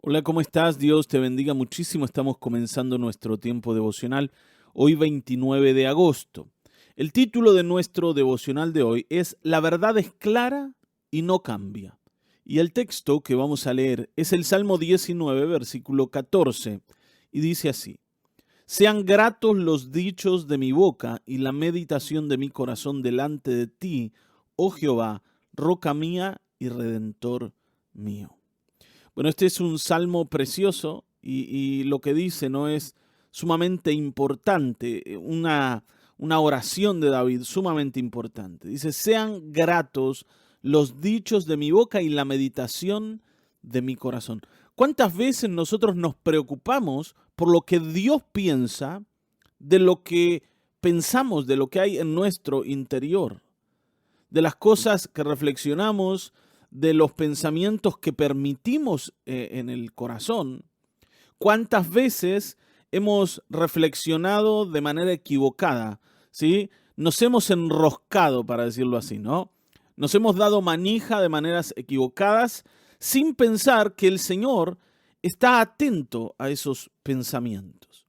Hola, ¿cómo estás? Dios te bendiga muchísimo. Estamos comenzando nuestro tiempo devocional hoy 29 de agosto. El título de nuestro devocional de hoy es La verdad es clara y no cambia. Y el texto que vamos a leer es el Salmo 19, versículo 14, y dice así: Sean gratos los dichos de mi boca y la meditación de mi corazón delante de ti, oh Jehová, roca mía y redentor mío. Bueno, este es un salmo precioso y lo que dice no es sumamente importante, una oración de David sumamente importante. Dice, sean gratos los dichos de mi boca y la meditación de mi corazón. ¿Cuántas veces nosotros nos preocupamos por lo que Dios piensa de lo que pensamos, de lo que hay en nuestro interior? De las cosas que reflexionamos, de los pensamientos que permitimos en el corazón. ¿Cuántas veces hemos reflexionado de manera equivocada? ¿Sí? Nos hemos enroscado, para decirlo así, ¿no? Nos hemos dado manija de maneras equivocadas sin pensar que el Señor está atento a esos pensamientos.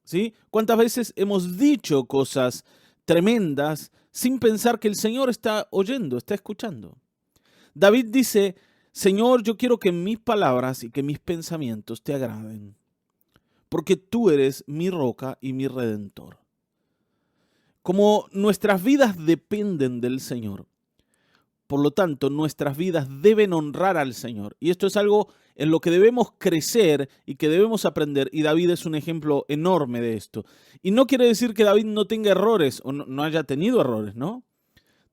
¿Sí? ¿Cuántas veces hemos dicho cosas tremendas sin pensar que el Señor está oyendo, está escuchando? David dice, Señor, yo quiero que mis palabras y que mis pensamientos te agraden, porque tú eres mi roca y mi redentor. Como nuestras vidas dependen del Señor, por lo tanto, nuestras vidas deben honrar al Señor. Y esto es algo en lo que debemos crecer y que debemos aprender. Y David es un ejemplo enorme de esto. Y no quiere decir que David no tenga errores o no haya tenido errores, ¿no?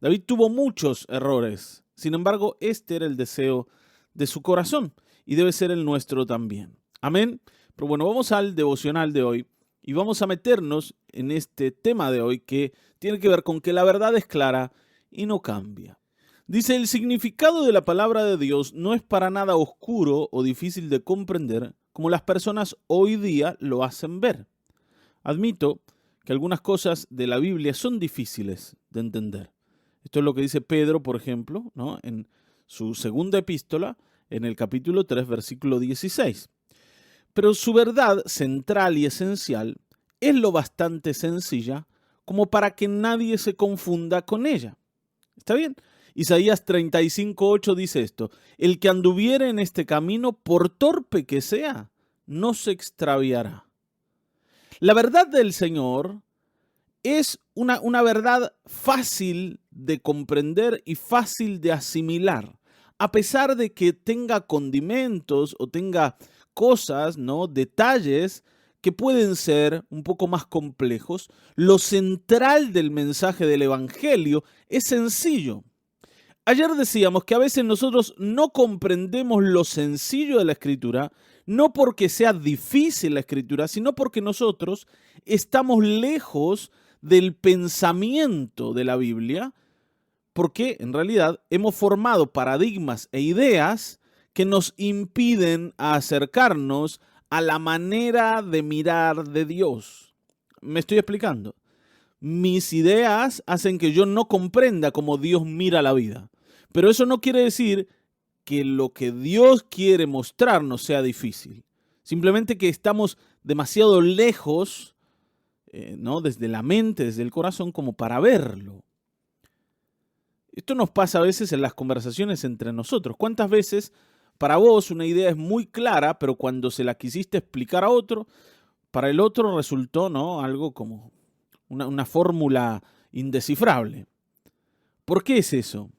David tuvo muchos errores. Sin embargo, este era el deseo de su corazón y debe ser el nuestro también. Amén. Pero bueno, vamos al devocional de hoy y vamos a meternos en este tema de hoy que tiene que ver con que la verdad es clara y no cambia. Dice, el significado de la palabra de Dios no es para nada oscuro o difícil de comprender como las personas hoy día lo hacen ver. Admito que algunas cosas de la Biblia son difíciles de entender. Esto es lo que dice Pedro, por ejemplo, ¿no? En su segunda epístola, en el capítulo 3, versículo 16. Pero su verdad central y esencial es lo bastante sencilla como para que nadie se confunda con ella. ¿Está bien? Isaías 35:8 dice esto: el que anduviere en este camino, por torpe que sea, no se extraviará. La verdad del Señor es una verdad fácil de comprender y fácil de asimilar, a pesar de que tenga condimentos o tenga cosas, ¿no? Detalles que pueden ser un poco más complejos. Lo central del mensaje del Evangelio es sencillo. Ayer decíamos que a veces nosotros no comprendemos lo sencillo de la Escritura, no porque sea difícil la Escritura, sino porque nosotros estamos lejos del pensamiento de la Biblia, porque en realidad hemos formado paradigmas e ideas que nos impiden acercarnos a la manera de mirar de Dios. ¿Me estoy explicando? Mis ideas hacen que yo no comprenda cómo Dios mira la vida. Pero eso no quiere decir que lo que Dios quiere mostrarnos sea difícil. Simplemente que estamos demasiado lejos, ¿no? Desde la mente, desde el corazón, como para verlo. Esto nos pasa a veces en las conversaciones entre nosotros. ¿Cuántas veces para vos una idea es muy clara, pero cuando se la quisiste explicar a otro, para el otro resultó, ¿no? Algo como una fórmula indescifrable? ¿Por qué es eso?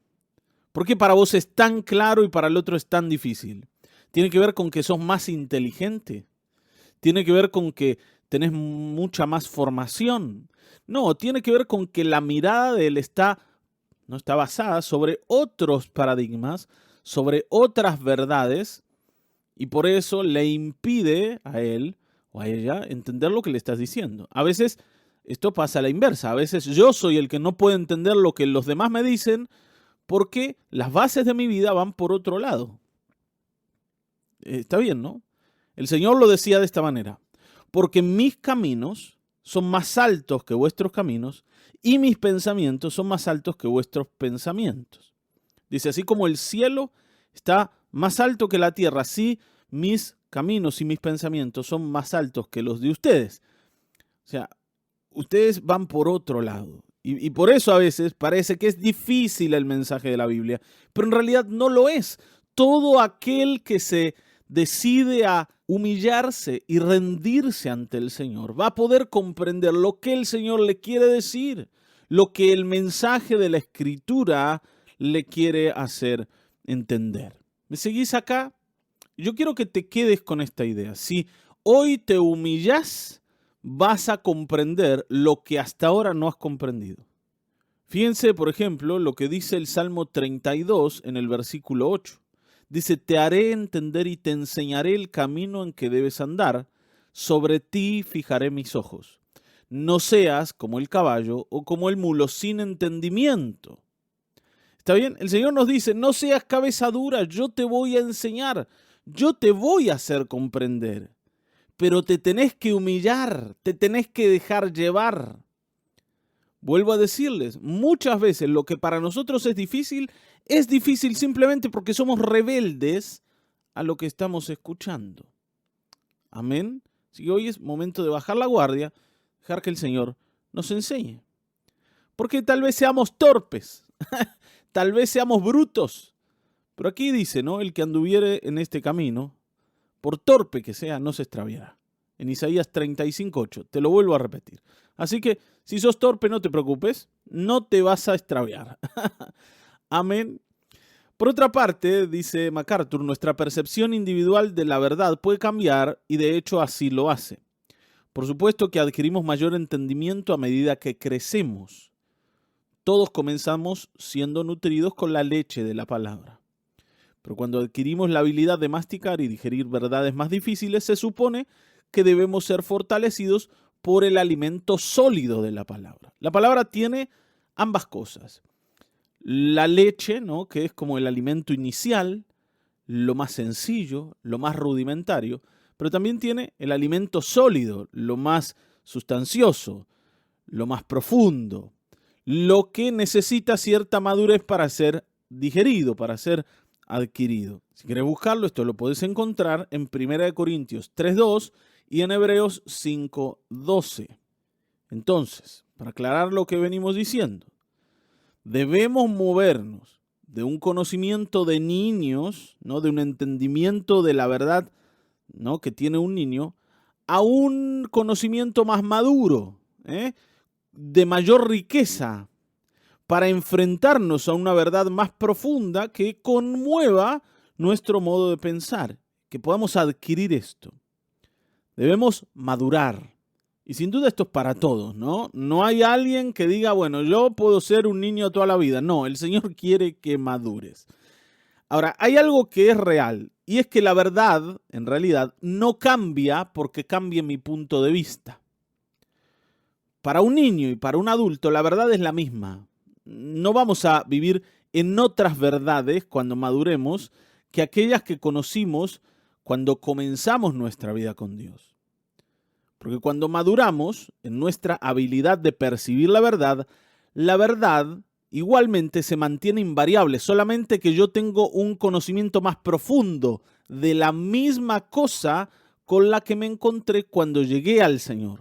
¿Por qué para vos es tan claro y para el otro es tan difícil? ¿Tiene que ver con que sos más inteligente? ¿Tiene que ver con que tenés mucha más formación? No, tiene que ver con que la mirada de él no está basada sobre otros paradigmas, sobre otras verdades, y por eso le impide a él o a ella entender lo que le estás diciendo. A veces esto pasa a la inversa. A veces yo soy el que no puede entender lo que los demás me dicen porque las bases de mi vida van por otro lado. Está bien, ¿no? El Señor lo decía de esta manera: porque mis caminos son más altos que vuestros caminos y mis pensamientos son más altos que vuestros pensamientos. Dice, así como el cielo está más alto que la tierra, así mis caminos y mis pensamientos son más altos que los de ustedes. O sea, ustedes van por otro lado. Y por eso a veces parece que es difícil el mensaje de la Biblia, pero en realidad no lo es. Todo aquel que se decide a humillarse y rendirse ante el Señor va a poder comprender lo que el Señor le quiere decir, lo que el mensaje de la Escritura le quiere hacer entender. ¿Me seguís acá? Yo quiero que te quedes con esta idea. Si hoy te humillas, vas a comprender lo que hasta ahora no has comprendido. Fíjense, por ejemplo, lo que dice el Salmo 32 en el versículo 8. Dice, te haré entender y te enseñaré el camino en que debes andar. Sobre ti fijaré mis ojos. No seas como el caballo o como el mulo sin entendimiento. ¿Está bien? El Señor nos dice, no seas cabeza dura, yo te voy a enseñar, yo te voy a hacer comprender. Pero te tenés que humillar, te tenés que dejar llevar. Vuelvo a decirles, muchas veces lo que para nosotros es difícil simplemente porque somos rebeldes a lo que estamos escuchando. Amén. Así que hoy es momento de bajar la guardia, dejar que el Señor nos enseñe. Porque tal vez seamos torpes, tal vez seamos brutos. Pero aquí dice, ¿no? El que anduviere en este camino, por torpe que sea, no se extraviará. En Isaías 35:8, te lo vuelvo a repetir. Así que, si sos torpe, no te preocupes, no te vas a extraviar. Amén. Por otra parte, dice MacArthur, nuestra percepción individual de la verdad puede cambiar y de hecho así lo hace. Por supuesto que adquirimos mayor entendimiento a medida que crecemos. Todos comenzamos siendo nutridos con la leche de la palabra. Pero cuando adquirimos la habilidad de masticar y digerir verdades más difíciles, se supone que debemos ser fortalecidos por el alimento sólido de la palabra. La palabra tiene ambas cosas. La leche, ¿no? Que es como el alimento inicial, lo más sencillo, lo más rudimentario, pero también tiene el alimento sólido, lo más sustancioso, lo más profundo, lo que necesita cierta madurez para ser digerido, para ser adquirido. Si quieres buscarlo, esto lo puedes encontrar en 1 Corintios 3:2 y en Hebreos 5:12. Entonces, para aclarar lo que venimos diciendo, debemos movernos de un conocimiento de niños, ¿no? De un entendimiento de la verdad, ¿no? Que tiene un niño, a un conocimiento más maduro, de mayor riqueza, para enfrentarnos a una verdad más profunda que conmueva nuestro modo de pensar, que podamos adquirir esto. Debemos madurar. Y sin duda esto es para todos, ¿no? No hay alguien que diga, bueno, yo puedo ser un niño toda la vida. No, el Señor quiere que madures. Ahora, hay algo que es real, y es que la verdad, en realidad, no cambia porque cambie mi punto de vista. Para un niño y para un adulto, la verdad es la misma. No vamos a vivir en otras verdades cuando maduremos que aquellas que conocimos cuando comenzamos nuestra vida con Dios. Porque cuando maduramos en nuestra habilidad de percibir la verdad igualmente se mantiene invariable, solamente que yo tengo un conocimiento más profundo de la misma cosa con la que me encontré cuando llegué al Señor.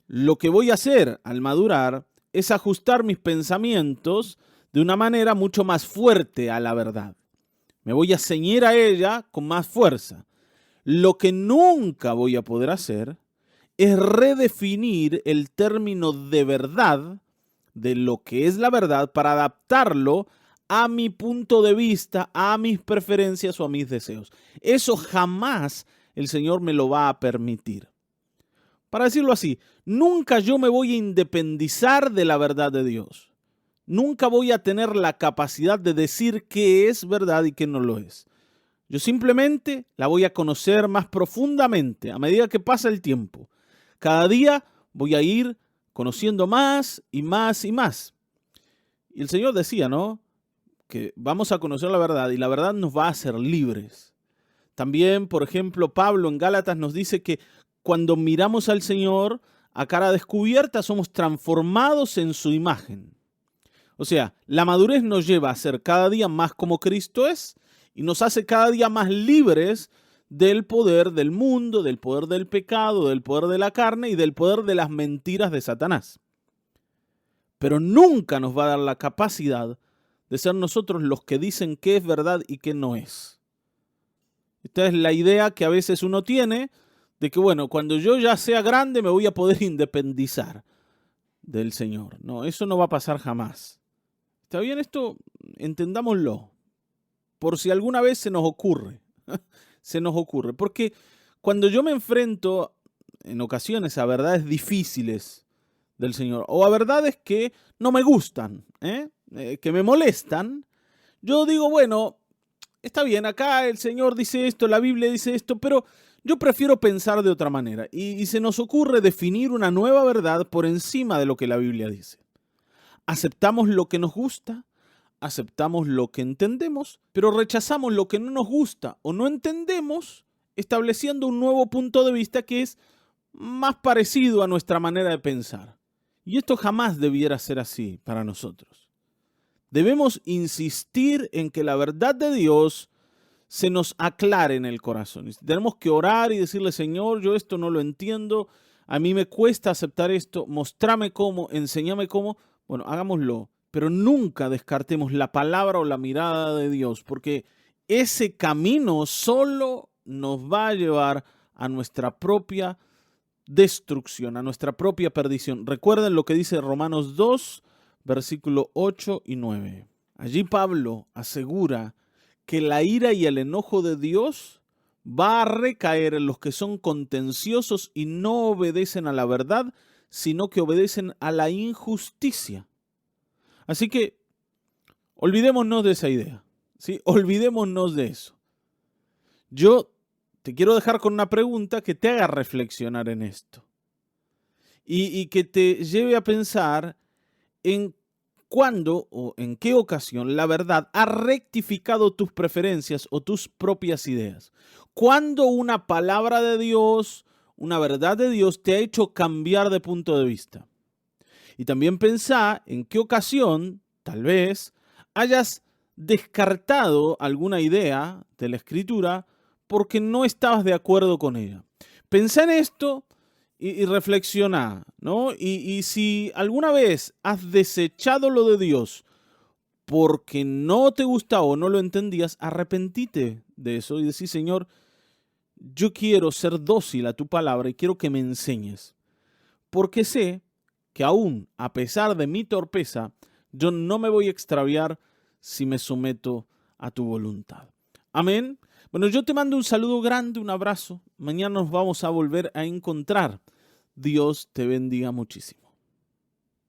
Lo que voy a hacer al madurar es ajustar mis pensamientos de una manera mucho más fuerte a la verdad. Me voy a ceñir a ella con más fuerza. Lo que nunca voy a poder hacer es redefinir el término de verdad, de lo que es la verdad, para adaptarlo a mi punto de vista, a mis preferencias o a mis deseos. Eso jamás el Señor me lo va a permitir. Para decirlo así, nunca yo me voy a independizar de la verdad de Dios. Nunca voy a tener la capacidad de decir qué es verdad y qué no lo es. Yo simplemente la voy a conocer más profundamente a medida que pasa el tiempo. Cada día voy a ir conociendo más y más y más. Y el Señor decía, ¿no? Que vamos a conocer la verdad y la verdad nos va a hacer libres. También, por ejemplo, Pablo en Gálatas nos dice que cuando miramos al Señor a cara descubierta somos transformados en su imagen. O sea, la madurez nos lleva a ser cada día más como Cristo es y nos hace cada día más libres del poder del mundo, del poder del pecado, del poder de la carne y del poder de las mentiras de Satanás. Pero nunca nos va a dar la capacidad de ser nosotros los que dicen qué es verdad y qué no es. Esta es la idea que a veces uno tiene de que, bueno, cuando yo ya sea grande me voy a poder independizar del Señor. No, eso no va a pasar jamás. ¿Está bien esto? Entendámoslo. Por si alguna vez se nos ocurre. Se nos ocurre. Porque cuando yo me enfrento en ocasiones a verdades difíciles del Señor o a verdades que no me gustan, que me molestan, yo digo, bueno, está bien, acá el Señor dice esto, la Biblia dice esto, pero yo prefiero pensar de otra manera. Y se nos ocurre definir una nueva verdad por encima de lo que la Biblia dice. Aceptamos lo que nos gusta, aceptamos lo que entendemos, pero rechazamos lo que no nos gusta o no entendemos, estableciendo un nuevo punto de vista que es más parecido a nuestra manera de pensar. Y esto jamás debiera ser así para nosotros. Debemos insistir en que la verdad de Dios se nos aclare en el corazón. Tenemos que orar y decirle, Señor, yo esto no lo entiendo, a mí me cuesta aceptar esto, mostrame cómo, enséñame cómo. Bueno, hagámoslo, pero nunca descartemos la palabra o la mirada de Dios, porque ese camino solo nos va a llevar a nuestra propia destrucción, a nuestra propia perdición. Recuerden lo que dice Romanos 2, versículo 8 y 9. Allí Pablo asegura que la ira y el enojo de Dios va a recaer en los que son contenciosos y no obedecen a la verdad, sino que obedecen a la injusticia. Así que olvidémonos de esa idea, ¿sí? Olvidémonos de eso. Yo te quiero dejar con una pregunta que te haga reflexionar en esto y que te lleve a pensar en cuándo o en qué ocasión la verdad ha rectificado tus preferencias o tus propias ideas. ¿Cuándo una palabra de Dios, una verdad de Dios te ha hecho cambiar de punto de vista? Y también pensá en qué ocasión, tal vez, hayas descartado alguna idea de la Escritura porque no estabas de acuerdo con ella. Pensá en esto y reflexiona, ¿no? Y si alguna vez has desechado lo de Dios porque no te gustaba o no lo entendías, arrepentite de eso y decís, Señor, yo quiero ser dócil a tu palabra y quiero que me enseñes. Porque sé que aún a pesar de mi torpeza, yo no me voy a extraviar si me someto a tu voluntad. Amén. Bueno, yo te mando un saludo grande, un abrazo. Mañana nos vamos a volver a encontrar. Dios te bendiga muchísimo.